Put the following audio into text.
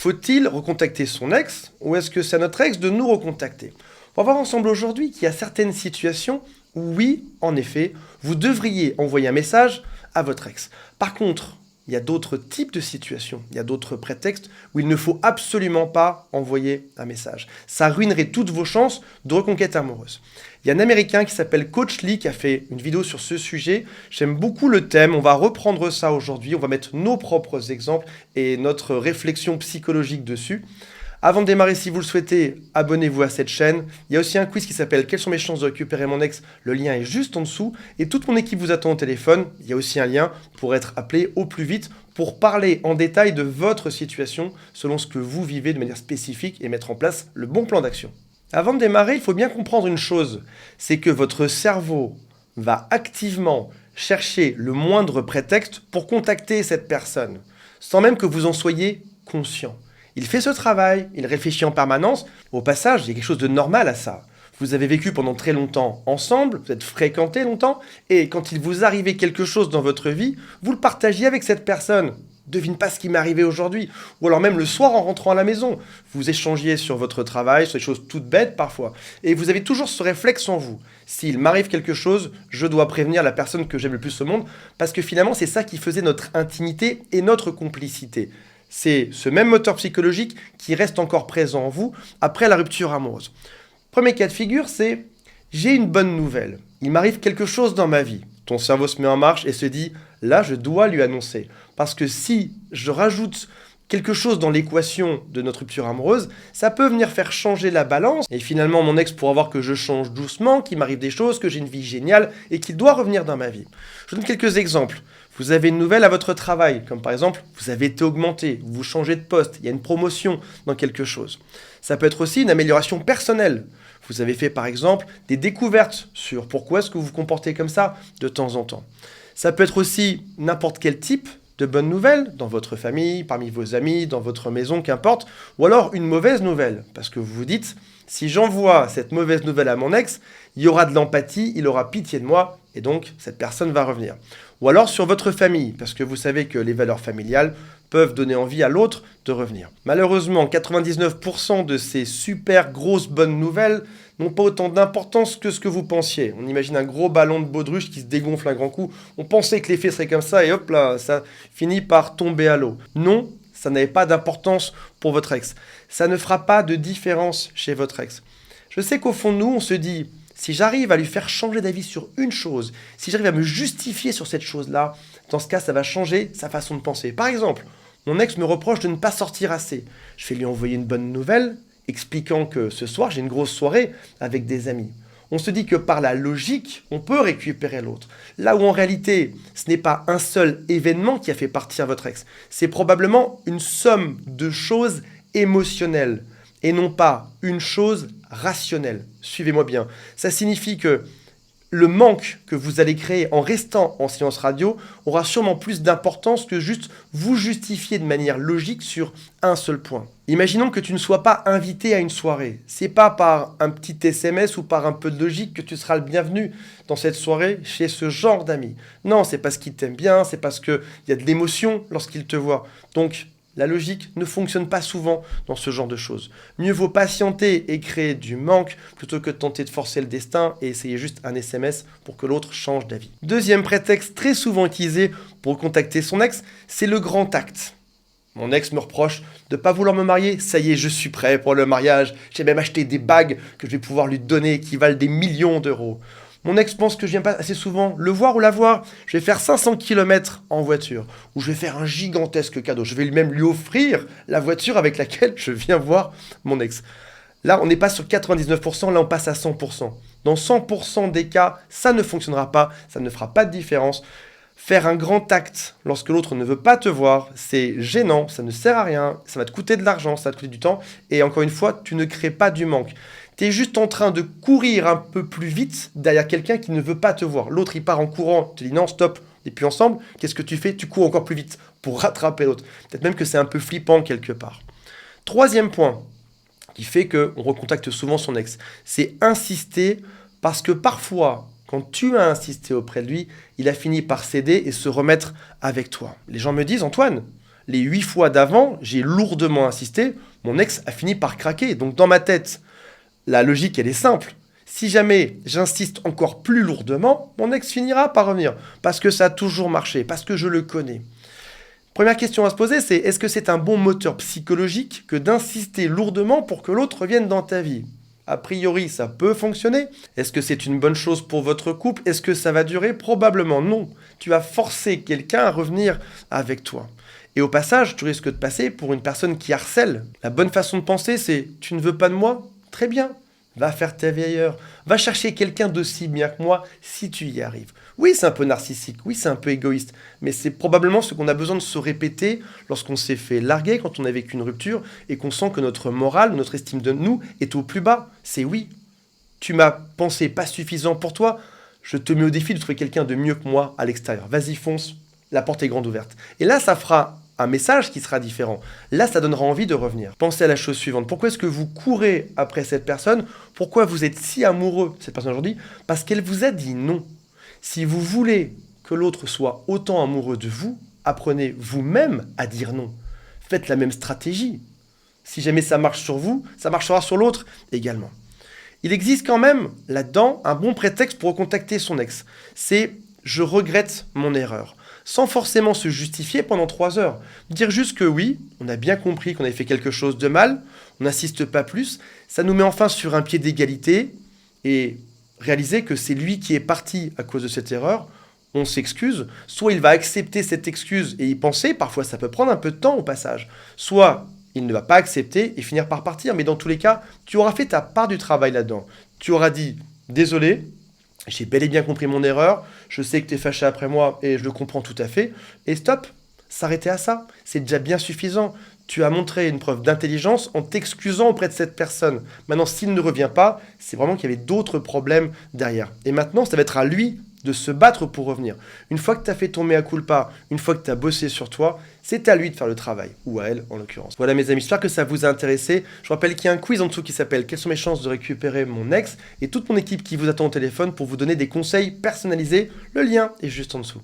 Faut-il recontacter son ex ou est-ce que c'est à notre ex de nous recontacter? On va voir ensemble aujourd'hui qu'il y a certaines situations où oui, en effet, vous devriez envoyer un message à votre ex. Par contre, il y a d'autres types de situations, il y a d'autres prétextes où il ne faut absolument pas envoyer un message. Ça ruinerait toutes vos chances de reconquête amoureuse. Il y a un Américain qui s'appelle Coach Lee qui a fait une vidéo sur ce sujet. J'aime beaucoup le thème, on va reprendre ça aujourd'hui, on va mettre nos propres exemples et notre réflexion psychologique dessus. Avant de démarrer, si vous le souhaitez, abonnez-vous à cette chaîne. Il y a aussi un quiz qui s'appelle « Quelles sont mes chances de récupérer mon ex ?» Le lien est juste en dessous. Et toute mon équipe vous attend au téléphone. Il y a aussi un lien pour être appelé au plus vite pour parler en détail de votre situation selon ce que vous vivez de manière spécifique et mettre en place le bon plan d'action. Avant de démarrer, il faut bien comprendre une chose. C'est que votre cerveau va activement chercher le moindre prétexte pour contacter cette personne, sans même que vous en soyez conscient. Il fait ce travail, il réfléchit en permanence. Au passage, il y a quelque chose de normal à ça. Vous avez vécu pendant très longtemps ensemble, vous êtes fréquentés longtemps, et quand il vous arrivait quelque chose dans votre vie, vous le partagiez avec cette personne. Devine pas ce qui m'est arrivé aujourd'hui. Ou alors même le soir en rentrant à la maison. Vous échangiez sur votre travail, sur des choses toutes bêtes parfois. Et vous avez toujours ce réflexe en vous. S'il m'arrive quelque chose, je dois prévenir la personne que j'aime le plus au monde, parce que finalement c'est ça qui faisait notre intimité et notre complicité. C'est ce même moteur psychologique qui reste encore présent en vous après la rupture amoureuse. Premier cas de figure, c'est « j'ai une bonne nouvelle, il m'arrive quelque chose dans ma vie ». Ton cerveau se met en marche et se dit « là, je dois lui annoncer ». Parce que si je rajoute quelque chose dans l'équation de notre rupture amoureuse, ça peut venir faire changer la balance. Et finalement, mon ex pourra voir que je change doucement, qu'il m'arrive des choses, que j'ai une vie géniale et qu'il doit revenir dans ma vie. Je donne quelques exemples. Vous avez une nouvelle à votre travail, comme par exemple, vous avez été augmenté, vous changez de poste, il y a une promotion dans quelque chose. Ça peut être aussi une amélioration personnelle. Vous avez fait par exemple des découvertes sur pourquoi est-ce que vous vous comportez comme ça de temps en temps. Ça peut être aussi n'importe quel type de bonnes nouvelles dans votre famille, parmi vos amis, dans votre maison, qu'importe, ou alors une mauvaise nouvelle, parce que vous vous dites, si j'envoie cette mauvaise nouvelle à mon ex, il y aura de l'empathie, il aura pitié de moi, et donc cette personne va revenir. Ou alors sur votre famille, parce que vous savez que les valeurs familiales peuvent donner envie à l'autre de revenir. Malheureusement, 99% de ces super grosses bonnes nouvelles n'ont pas autant d'importance que ce que vous pensiez. On imagine un gros ballon de baudruche qui se dégonfle un grand coup. On pensait que l'effet serait comme ça et hop là, ça finit par tomber à l'eau. Non, ça n'avait pas d'importance pour votre ex. Ça ne fera pas de différence chez votre ex. Je sais qu'au fond de nous, on se dit, si j'arrive à lui faire changer d'avis sur une chose, si j'arrive à me justifier sur cette chose-là, dans ce cas, ça va changer sa façon de penser. Par exemple, mon ex me reproche de ne pas sortir assez. Je vais lui envoyer une bonne nouvelle, expliquant que ce soir, j'ai une grosse soirée avec des amis. On se dit que par la logique, on peut récupérer l'autre. Là où en réalité, ce n'est pas un seul événement qui a fait partir votre ex. C'est probablement une somme de choses émotionnelles et non pas une chose rationnelle. Suivez-moi bien. Ça signifie que le manque que vous allez créer en restant en silence radio aura sûrement plus d'importance que juste vous justifier de manière logique sur un seul point. Imaginons que tu ne sois pas invité à une soirée. C'est pas par un petit SMS ou par un peu de logique que tu seras le bienvenu dans cette soirée chez ce genre d'amis. Non, c'est parce qu'il t'aime bien, c'est parce qu'il y a de l'émotion lorsqu'il te voit. Donc, la logique ne fonctionne pas souvent dans ce genre de choses. Mieux vaut patienter et créer du manque plutôt que de tenter de forcer le destin et essayer juste un SMS pour que l'autre change d'avis. Deuxième prétexte très souvent utilisé pour contacter son ex, c'est le grand acte. Mon ex me reproche de ne pas vouloir me marier. Ça y est, je suis prêt pour le mariage. J'ai même acheté des bagues que je vais pouvoir lui donner qui valent des millions d'euros. Mon ex pense que je viens pas assez souvent le voir ou la voir. Je vais faire 500 km en voiture. Ou je vais faire un gigantesque cadeau. Je vais même lui offrir la voiture avec laquelle je viens voir mon ex. Là, on n'est pas sur 99%, là on passe à 100%. Dans 100% des cas, ça ne fonctionnera pas, ça ne fera pas de différence. Faire un grand acte lorsque l'autre ne veut pas te voir, c'est gênant, ça ne sert à rien, ça va te coûter de l'argent, ça va te coûter du temps. Et encore une fois, tu ne crées pas du manque. Tu es juste en train de courir un peu plus vite derrière quelqu'un qui ne veut pas te voir. L'autre, il part en courant, tu dis non, stop, on n'est plus ensemble. Qu'est-ce que tu fais? Tu cours encore plus vite pour rattraper l'autre. Peut-être même que c'est un peu flippant quelque part. Troisième point qui fait qu'on recontacte souvent son ex, c'est insister parce que parfois, quand tu as insisté auprès de lui, il a fini par céder et se remettre avec toi. Les gens me disent, Antoine, Les 8 fois d'avant, j'ai lourdement insisté, mon ex a fini par craquer. Donc dans ma tête, la logique, elle est simple. Si jamais j'insiste encore plus lourdement, mon ex finira par revenir. Parce que ça a toujours marché, parce que je le connais. Première question à se poser, c'est est-ce que c'est un bon moteur psychologique que d'insister lourdement pour que l'autre revienne dans ta vie? A priori, ça peut fonctionner. Est-ce que c'est une bonne chose pour votre couple? Est-ce que ça va durer? Probablement non. Tu vas forcer quelqu'un à revenir avec toi. Et au passage, tu risques de passer pour une personne qui harcèle. La bonne façon de penser, c'est tu ne veux pas de moi? Très bien. Va faire ta vie ailleurs. Va chercher quelqu'un d'aussi bien que moi si tu y arrives. Oui, c'est un peu narcissique, oui, c'est un peu égoïste, mais c'est probablement ce qu'on a besoin de se répéter lorsqu'on s'est fait larguer, quand on a vécu une rupture, et qu'on sent que notre morale, notre estime de nous est au plus bas. C'est oui, tu m'as pensé pas suffisant pour toi, je te mets au défi de trouver quelqu'un de mieux que moi à l'extérieur. Vas-y, fonce, la porte est grande ouverte. Et là, ça fera un message qui sera différent. Là, ça donnera envie de revenir. Pensez à la chose suivante. Pourquoi est-ce que vous courez après cette personne? Pourquoi vous êtes si amoureux de cette personne aujourd'hui? Parce qu'elle vous a dit non. Si vous voulez que l'autre soit autant amoureux de vous, apprenez vous-même à dire non. Faites la même stratégie. Si jamais ça marche sur vous, ça marchera sur l'autre également. Il existe quand même là-dedans un bon prétexte pour recontacter son ex. C'est « je regrette mon erreur ». Sans forcément se justifier pendant 3 heures. Dire juste que oui, on a bien compris qu'on avait fait quelque chose de mal, on n'insiste pas plus, ça nous met enfin sur un pied d'égalité et réaliser que c'est lui qui est parti à cause de cette erreur, on s'excuse, soit il va accepter cette excuse et y penser, parfois ça peut prendre un peu de temps au passage, soit il ne va pas accepter et finir par partir, mais dans tous les cas, tu auras fait ta part du travail là-dedans. Tu auras dit « désolé, j'ai bel et bien compris mon erreur, je sais que tu es fâché après moi et je le comprends tout à fait, et stop, s'arrêter à ça, c'est déjà bien suffisant. Tu as montré une preuve d'intelligence en t'excusant auprès de cette personne. Maintenant, s'il ne revient pas, c'est vraiment qu'il y avait d'autres problèmes derrière. Et maintenant, ça va être à lui de se battre pour revenir. Une fois que tu as fait ton mea culpa, une fois que tu as bossé sur toi, c'est à lui de faire le travail, ou à elle en l'occurrence. Voilà mes amis, j'espère que ça vous a intéressé. Je vous rappelle qu'il y a un quiz en dessous qui s'appelle « Quelles sont mes chances de récupérer mon ex ?» et toute mon équipe qui vous attend au téléphone pour vous donner des conseils personnalisés. Le lien est juste en dessous.